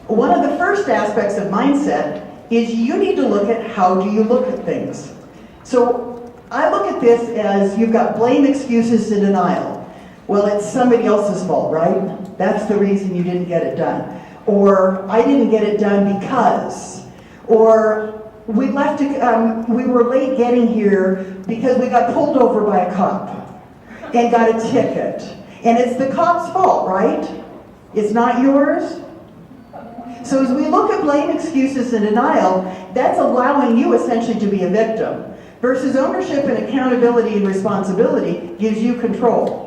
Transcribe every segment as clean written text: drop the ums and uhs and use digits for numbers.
One of the first aspects of mindset is you need to look at how do you look at things. So I look at this as you've got blame, excuses, and denial. Well, it's somebody else's fault, right? That's the reason you didn't get it done. Or I didn't get it done because. Or we were late getting here because we got pulled over by a cop and got a ticket. And it's the cop's fault, right? It's not yours. So as we look at blame, excuses, and denial, that's allowing you essentially to be a victim. Versus ownership and accountability and responsibility gives you control.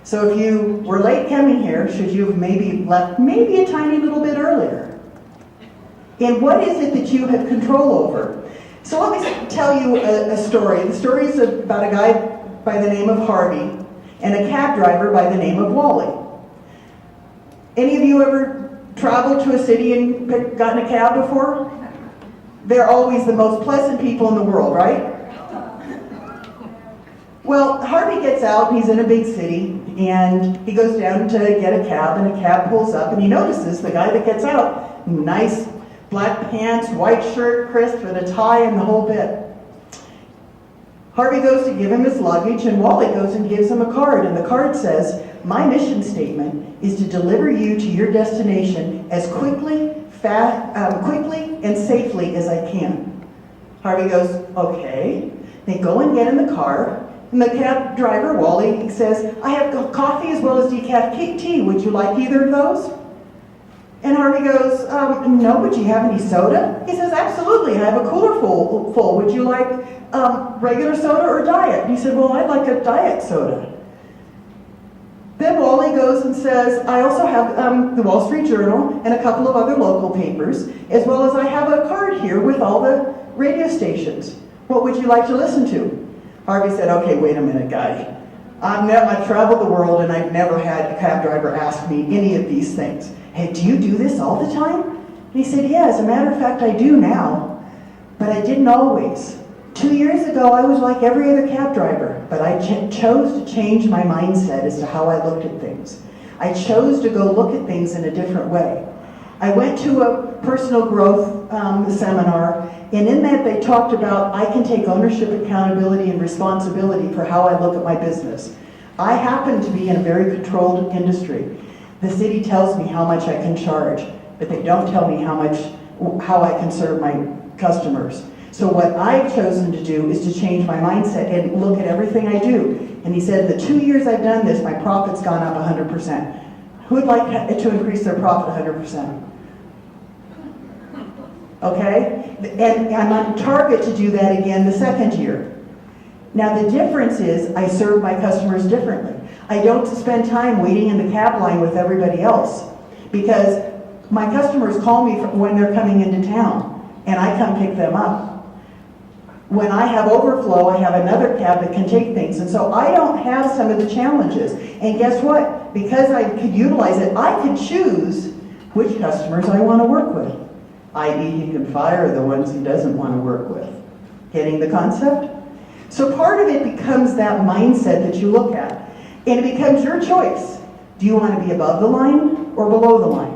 So if you were late coming here, should you have maybe left maybe a tiny little bit earlier? And what is it that you have control over? So let me tell you a story. The story is about a guy by the name of Harvey and a cab driver by the name of Wally. Any of you ever traveled to a city and gotten a cab before? They're always the most pleasant people in the world, right? Well, Harvey gets out, and he's in a big city, and he goes down to get a cab, and a cab pulls up, and he notices the guy that gets out, nice black pants, white shirt, crisp, with a tie and the whole bit. Harvey goes to give him his luggage, and Wally goes and gives him a card, and the card says, "My mission statement is to deliver you to your destination as quickly and safely as I can." Harvey goes, "Okay." They go and get in the car, and the cab driver, Wally, says, "I have coffee as well as decaf tea. Would you like either of those?" And Harvey goes, "No, would you have any soda?" He says, "Absolutely, I have a cooler full. Would you like regular soda or diet?" And he said, "Well, I'd like a diet soda." Then Wally goes and says, "I also have the Wall Street Journal and a couple of other local papers, as well as I have a card here with all the radio stations. What would you like to listen to?" Harvey said, "Okay, wait a minute, guy. I've traveled the world and I've never had a cab driver ask me any of these things. Hey, do you do this all the time?" And he said, "Yeah, as a matter of fact, I do now, but I didn't always. 2 years ago, I was like every other cab driver, but I chose to change my mindset as to how I looked at things. I chose to go look at things in a different way. I went to a personal growth seminar, and in that they talked about I can take ownership, accountability, and responsibility for how I look at my business. I happen to be in a very controlled industry. The city tells me how much I can charge, but they don't tell me how I can serve my customers. So what I've chosen to do is to change my mindset and look at everything I do." And he said, "The 2 years I've done this, my profit's gone up 100%. Who would like to increase their profit 100%? Okay? And I'm on target to do that again the second year. Now the difference is I serve my customers differently. I don't spend time waiting in the cab line with everybody else, because my customers call me when they're coming into town, and I come pick them up. When I have overflow, I have another cab that can take things. And so I don't have some of the challenges. And guess what? Because I could utilize it, I could choose which customers I want to work with. I.e., he can fire the ones he doesn't want to work with. Getting the concept? So part of it becomes that mindset that you look at. And it becomes your choice. Do you want to be above the line or below the line?